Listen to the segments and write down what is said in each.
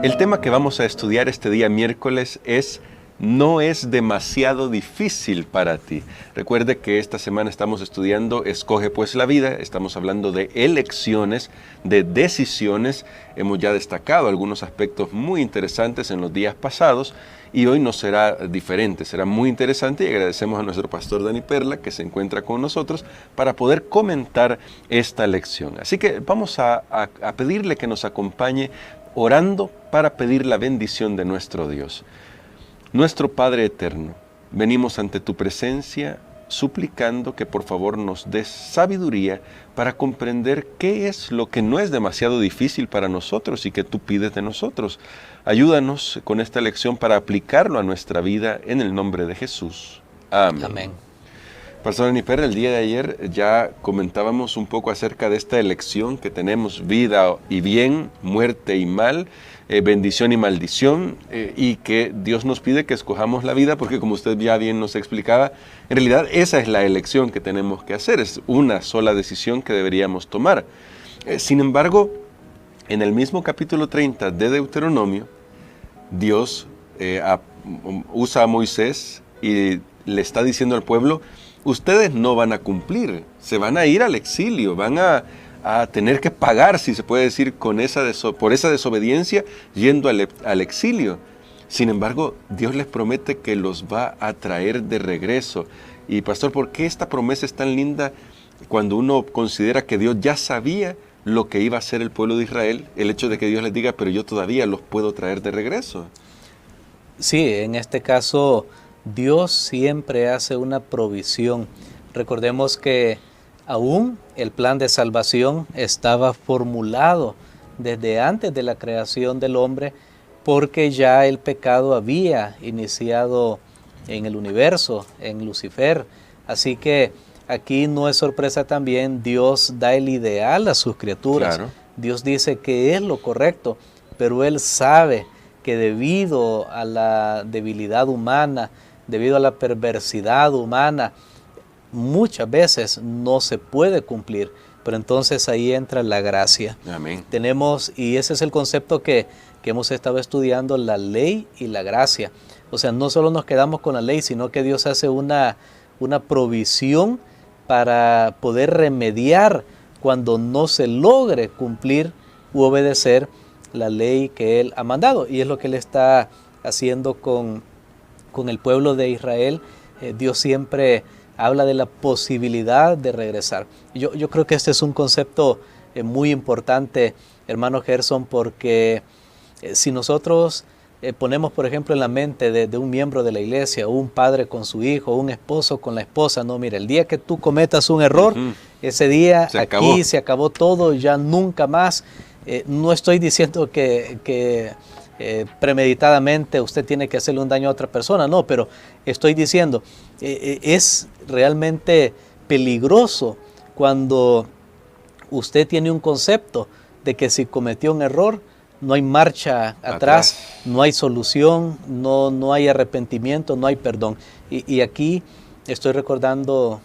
El tema que vamos a estudiar este día miércoles es "No es demasiado difícil para ti". Recuerde que esta semana estamos estudiando Escoge pues la vida, estamos hablando de elecciones, de decisiones. Hemos ya destacado algunos aspectos muy interesantes en los días pasados y hoy no será diferente, será muy interesante y agradecemos a nuestro pastor Dani Perla que se encuentra con nosotros para poder comentar esta lección. Así que vamos a pedirle que nos acompañe orando para pedir la bendición de nuestro Dios. Nuestro Padre eterno, venimos ante tu presencia suplicando que por favor nos des sabiduría para comprender qué es lo que no es demasiado difícil para nosotros y que tú pides de nosotros. Ayúdanos con esta lección para aplicarlo a nuestra vida en el nombre de Jesús. Amén. Amén. Pastor Dani Perla, el día de ayer ya comentábamos un poco acerca de esta elección que tenemos: vida y bien, muerte y mal, bendición y maldición, y que Dios nos pide que escojamos la vida porque, como usted ya bien nos explicaba, en realidad esa es la elección que tenemos que hacer, es una sola decisión que deberíamos tomar. Sin embargo, en el mismo capítulo 30 de Deuteronomio, Dios usa a Moisés y le está diciendo al pueblo: ustedes no van a cumplir, se van a ir al exilio, van a tener que pagar, si se puede decir, por esa desobediencia, yendo al exilio. Sin embargo, Dios les promete que los va a traer de regreso. Y pastor, ¿por qué esta promesa es tan linda cuando uno considera que Dios ya sabía lo que iba a hacer el pueblo de Israel? El hecho de que Dios les diga: pero yo todavía los puedo traer de regreso. Sí, en este caso Dios siempre hace una provisión. Recordemos que aún el plan de salvación estaba formulado desde antes de la creación del hombre, porque ya el pecado había iniciado en el universo, en Lucifer. Así que aquí no es sorpresa también, Dios da el ideal a sus criaturas. Claro. Dios dice que es lo correcto, pero Él sabe que debido a la debilidad humana, debido a la perversidad humana, muchas veces no se puede cumplir, pero entonces ahí entra la gracia. Amén. Y ese es el concepto que hemos estado estudiando, la ley y la gracia. O sea, no solo nos quedamos con la ley, sino que Dios hace una provisión para poder remediar cuando no se logre cumplir u obedecer la ley que Él ha mandado. Y es lo que Él está haciendo con el pueblo de Israel. Dios siempre habla de la posibilidad de regresar. Yo creo que este es un concepto muy importante, hermano Gerson, porque si nosotros ponemos, por ejemplo, en la mente de un miembro de la iglesia, un padre con su hijo, un esposo con la esposa: no, mira, el día que tú cometas un error, ese día se acabó todo, ya nunca más. No estoy diciendo que premeditadamente usted tiene que hacerle un daño a otra persona, no, pero estoy diciendo, es realmente peligroso cuando usted tiene un concepto de que si cometió un error, no hay marcha atrás, no hay solución, no hay arrepentimiento, no hay perdón. Y aquí estoy recordando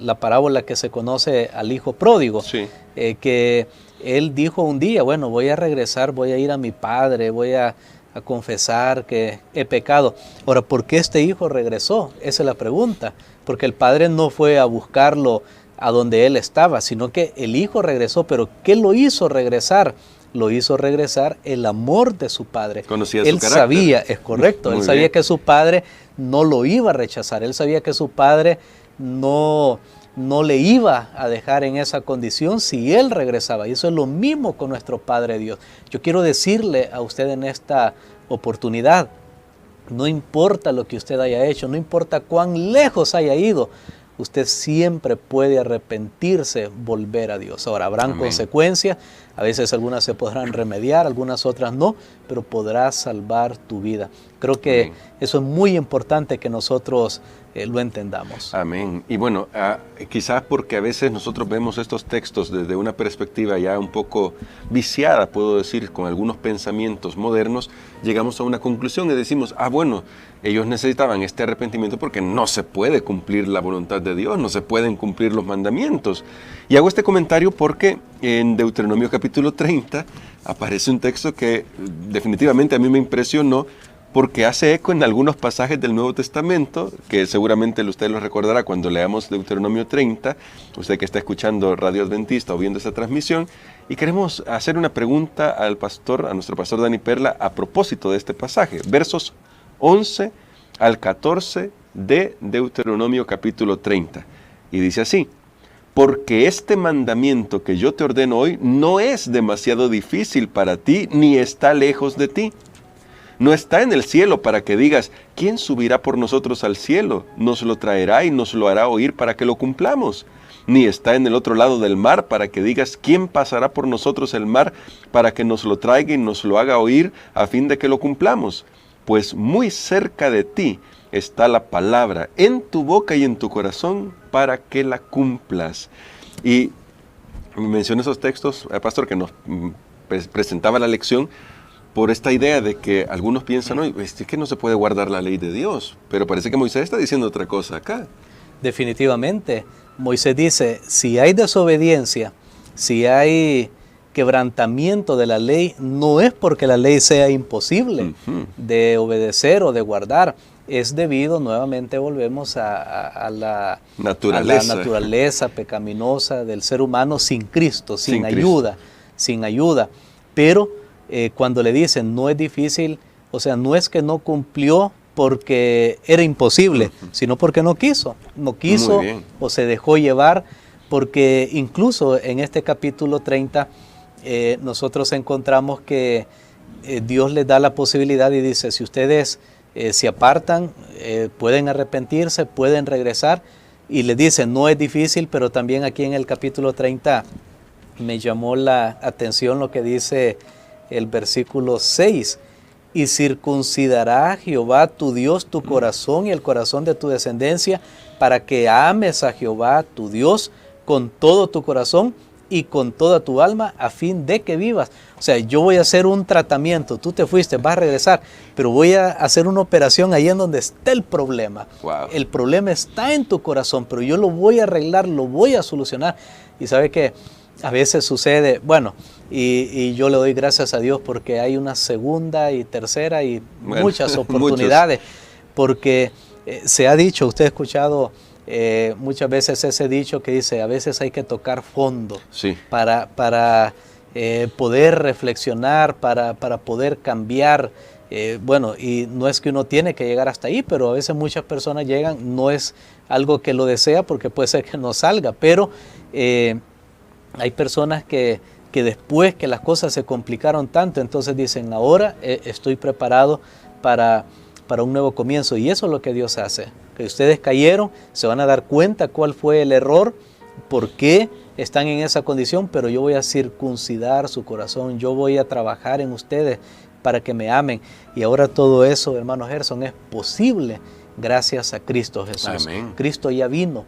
la parábola que se conoce al hijo pródigo, sí. Que él dijo un día: bueno, voy a regresar, voy a ir a mi padre, voy a confesar que he pecado. Ahora, ¿por qué este hijo regresó? Esa es la pregunta. Porque el padre no fue a buscarlo a donde él estaba, sino que el hijo regresó. ¿Pero qué lo hizo regresar? Lo hizo regresar el amor de su padre. Conocía él su carácter. Sabía, es correcto, él sabía que su padre no lo iba a rechazar, él sabía que su padre no le iba a dejar en esa condición si él regresaba. Y eso es lo mismo con nuestro Padre Dios. Yo quiero decirle a usted en esta oportunidad: no importa lo que usted haya hecho, no importa cuán lejos haya ido, usted siempre puede arrepentirse, volver a Dios. Ahora, habrán consecuencias, a veces algunas se podrán remediar, algunas otras no, pero podrás salvar tu vida. Creo que Amén. eso es muy importante que nosotros lo entendamos. Amén. Y bueno, quizás porque a veces nosotros vemos estos textos desde una perspectiva ya un poco viciada, puedo decir, con algunos pensamientos modernos, llegamos a una conclusión y decimos, bueno, ellos necesitaban este arrepentimiento porque no se puede cumplir la voluntad de Dios, no se pueden cumplir los mandamientos. Y hago este comentario porque en Deuteronomio capítulo 30 aparece un texto que definitivamente a mí me impresionó, porque hace eco en algunos pasajes del Nuevo Testamento, que seguramente usted lo recordará cuando leamos Deuteronomio 30, usted que está escuchando Radio Adventista o viendo esta transmisión, y queremos hacer una pregunta a nuestro pastor Dani Perla, a propósito de este pasaje, versos 11 al 14 de Deuteronomio capítulo 30, y dice así: porque este mandamiento que yo te ordeno hoy no es demasiado difícil para ti, ni está lejos de ti. No está en el cielo para que digas, ¿quién subirá por nosotros al cielo? Nos lo traerá y nos lo hará oír para que lo cumplamos. Ni está en el otro lado del mar para que digas, ¿quién pasará por nosotros el mar para que nos lo traiga y nos lo haga oír a fin de que lo cumplamos? Pues muy cerca de ti está la palabra, en tu boca y en tu corazón, para que la cumplas. Y mencioné esos textos, pastor, que nos presentaba la lección, por esta idea de que algunos piensan, es que no se puede guardar la ley de Dios, pero parece que Moisés está diciendo otra cosa acá. Definitivamente, Moisés dice, si hay desobediencia, si hay quebrantamiento de la ley, no es porque la ley sea imposible de obedecer o de guardar, es debido, nuevamente volvemos a la naturaleza pecaminosa del ser humano sin Cristo, sin ayuda, pero cuando le dicen no es difícil, o sea, no es que no cumplió porque era imposible, sino porque no quiso o se dejó llevar, porque incluso en este capítulo 30 nosotros encontramos que Dios les da la posibilidad y dice, si ustedes se apartan, pueden arrepentirse, pueden regresar, y les dice, no es difícil, pero también aquí en el capítulo 30 me llamó la atención lo que dice el versículo 6, y circuncidará Jehová tu Dios tu corazón y el corazón de tu descendencia, para que ames a Jehová tu Dios con todo tu corazón y con toda tu alma, a fin de que vivas. O sea, yo voy a hacer un tratamiento, tú te fuiste, vas a regresar, pero voy a hacer una operación ahí en donde está el problema. Wow. El problema está en tu corazón, pero yo lo voy a arreglar, lo voy a solucionar. Y sabe que a veces sucede, y yo le doy gracias a Dios porque hay una segunda y tercera y muchas oportunidades, porque se ha dicho, usted ha escuchado muchas veces ese dicho que dice, a veces hay que tocar fondo para poder reflexionar, para poder cambiar. Y no es que uno tiene que llegar hasta ahí, pero a veces muchas personas llegan, no es algo que lo desea porque puede ser que no salga, pero hay personas que después que las cosas se complicaron tanto, entonces dicen, ahora estoy preparado para un nuevo comienzo. Y eso es lo que Dios hace. Que ustedes cayeron, se van a dar cuenta cuál fue el error, por qué están en esa condición, pero yo voy a circuncidar su corazón, yo voy a trabajar en ustedes para que me amen. Y ahora todo eso, hermano Gerson, es posible gracias a Cristo Jesús. Amén. Cristo ya vino.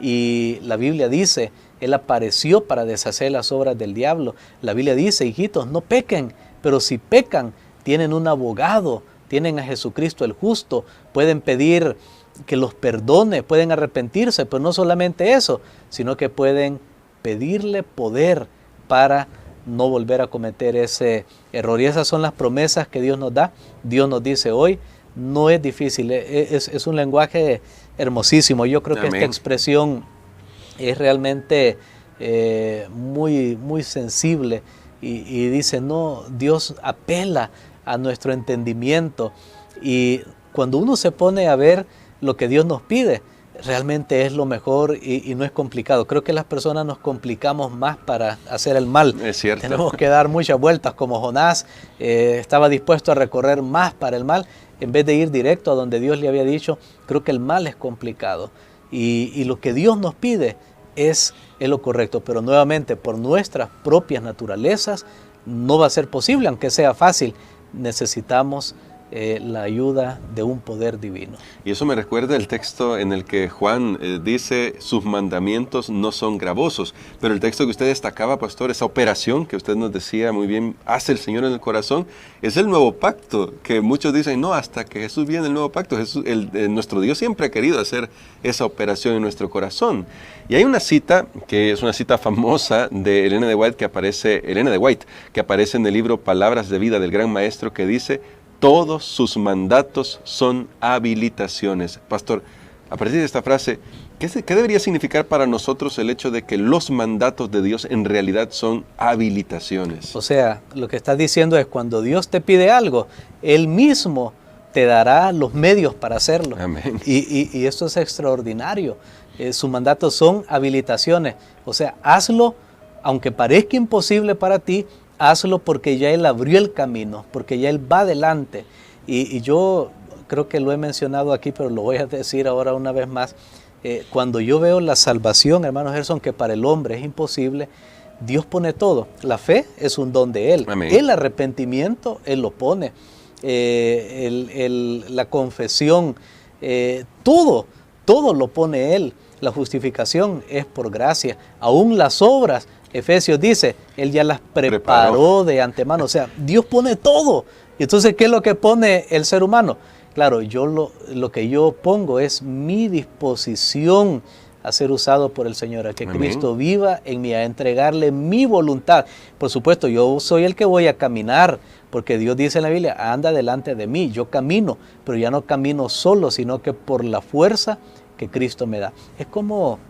Y la Biblia dice, Él apareció para deshacer las obras del diablo. La Biblia dice, hijitos, no pequen, pero si pecan, tienen un abogado, tienen a Jesucristo el justo, pueden pedir que los perdone, pueden arrepentirse, pero no solamente eso, sino que pueden pedirle poder para no volver a cometer ese error. Y esas son las promesas que Dios nos da. Dios nos dice hoy, no es difícil, es un lenguaje hermosísimo. Yo creo que esta expresión es realmente muy, muy sensible y dice, no, Dios apela a nuestro entendimiento, y cuando uno se pone a ver lo que Dios nos pide, realmente es lo mejor y no es complicado. Creo que las personas nos complicamos más para hacer el mal. Es cierto. Tenemos que dar muchas vueltas, como Jonás estaba dispuesto a recorrer más para el mal, en vez de ir directo a donde Dios le había dicho. Creo que el mal es complicado y lo que Dios nos pide es lo correcto, pero nuevamente por nuestras propias naturalezas no va a ser posible, aunque sea fácil. Necesitamos la ayuda de un poder divino. Y eso me recuerda el texto en el que Juan dice, sus mandamientos no son gravosos. Pero el texto que usted destacaba, pastor, esa operación que usted nos decía muy bien, hace el Señor en el corazón, es el nuevo pacto, que muchos dicen, no, hasta que Jesús viene el nuevo pacto. Nuestro Dios siempre ha querido hacer esa operación en nuestro corazón. Y hay una cita, que es una cita famosa de Elena de White, que aparece en el libro Palabras de Vida del Gran Maestro, que dice, todos sus mandatos son habilitaciones. Pastor, a partir de esta frase, ¿qué debería significar para nosotros el hecho de que los mandatos de Dios en realidad son habilitaciones? O sea, lo que estás diciendo es cuando Dios te pide algo, Él mismo te dará los medios para hacerlo. Amén. Y esto es extraordinario. Sus mandatos son habilitaciones. O sea, hazlo, aunque parezca imposible para ti, hazlo porque ya Él abrió el camino, porque ya Él va adelante. Y yo creo que lo he mencionado aquí, pero lo voy a decir ahora una vez más. Cuando yo veo la salvación, hermano Gerson, que para el hombre es imposible, Dios pone todo. La fe es un don de Él. Amén. El arrepentimiento, Él lo pone. La confesión, todo lo pone Él. La justificación es por gracia. Aún las obras, Efesios dice, Él ya las preparó de antemano. O sea, Dios pone todo. Y entonces, ¿qué es lo que pone el ser humano? Claro, yo lo que yo pongo es mi disposición a ser usado por el Señor, a que Amén. Cristo viva en mí, a entregarle mi voluntad. Por supuesto, yo soy el que voy a caminar, porque Dios dice en la Biblia, anda delante de mí, yo camino, pero ya no camino solo, sino que por la fuerza que Cristo me da. Es como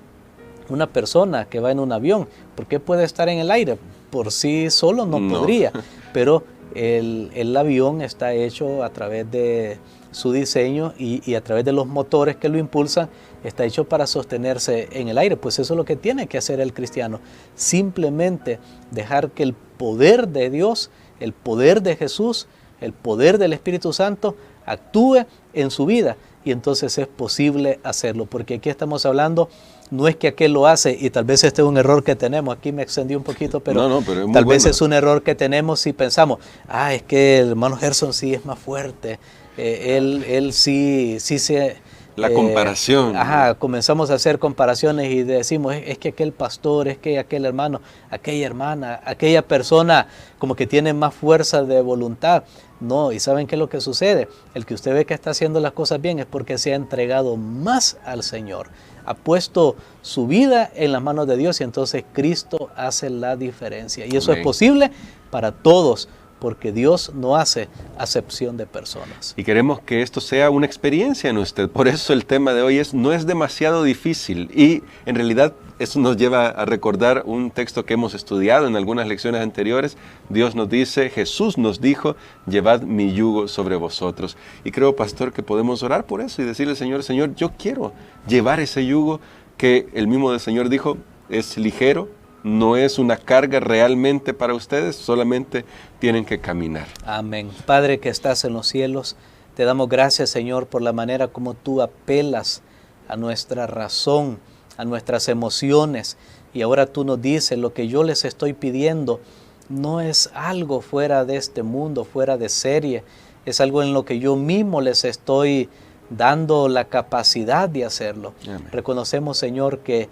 una persona que va en un avión. ¿Por qué puede estar en el aire? Por sí solo no podría, pero el avión está hecho a través de su diseño y a través de los motores que lo impulsan, está hecho para sostenerse en el aire. Pues eso es lo que tiene que hacer el cristiano, simplemente dejar que el poder de Dios, el poder de Jesús, el poder del Espíritu Santo actúe en su vida, y entonces es posible hacerlo, porque aquí estamos hablando, no es que aquel lo hace, y tal vez este es un error que tenemos, aquí me extendí un poquito, pero, pero tal vez es un error que tenemos si pensamos, es que el hermano Gerson sí es más fuerte, él sí se... La comparación. Comenzamos a hacer comparaciones y decimos, es que aquel pastor, es que aquel hermano, aquella hermana, aquella persona como que tiene más fuerza de voluntad. No, y ¿saben qué es lo que sucede? El que usted ve que está haciendo las cosas bien es porque se ha entregado más al Señor. Ha puesto su vida en las manos de Dios y entonces Cristo hace la diferencia. Y eso es posible para todos, porque Dios no hace acepción de personas. Y queremos que esto sea una experiencia en usted. Por eso el tema de hoy no es demasiado difícil. Y en realidad eso nos lleva a recordar un texto que hemos estudiado en algunas lecciones anteriores. Dios nos dice, Jesús nos dijo, llevad mi yugo sobre vosotros. Y creo, pastor, que podemos orar por eso y decirle al Señor, Señor, yo quiero llevar ese yugo que el mismo del Señor dijo, es ligero. No es una carga realmente para ustedes, solamente tienen que caminar. Amén. Padre que estás en los cielos, te damos gracias, Señor, por la manera como tú apelas a nuestra razón, a nuestras emociones. Y ahora tú nos dices, lo que yo les estoy pidiendo no es algo fuera de este mundo, fuera de serie. Es algo en lo que yo mismo les estoy dando la capacidad de hacerlo. Amén. Reconocemos, Señor, que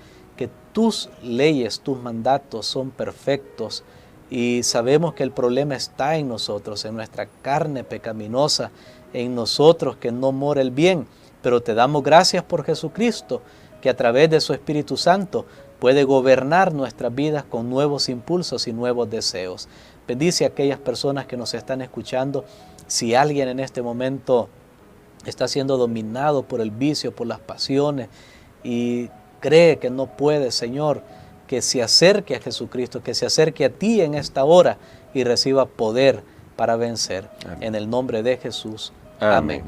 tus leyes, tus mandatos son perfectos y sabemos que el problema está en nosotros, en nuestra carne pecaminosa, en nosotros que no mora el bien, pero te damos gracias por Jesucristo, que a través de su Espíritu Santo puede gobernar nuestras vidas con nuevos impulsos y nuevos deseos. Bendice a aquellas personas que nos están escuchando. Si alguien en este momento está siendo dominado por el vicio, por las pasiones y cree que no puede, Señor, que se acerque a Jesucristo, que se acerque a ti en esta hora y reciba poder para vencer. Amén. En el nombre de Jesús. Amén.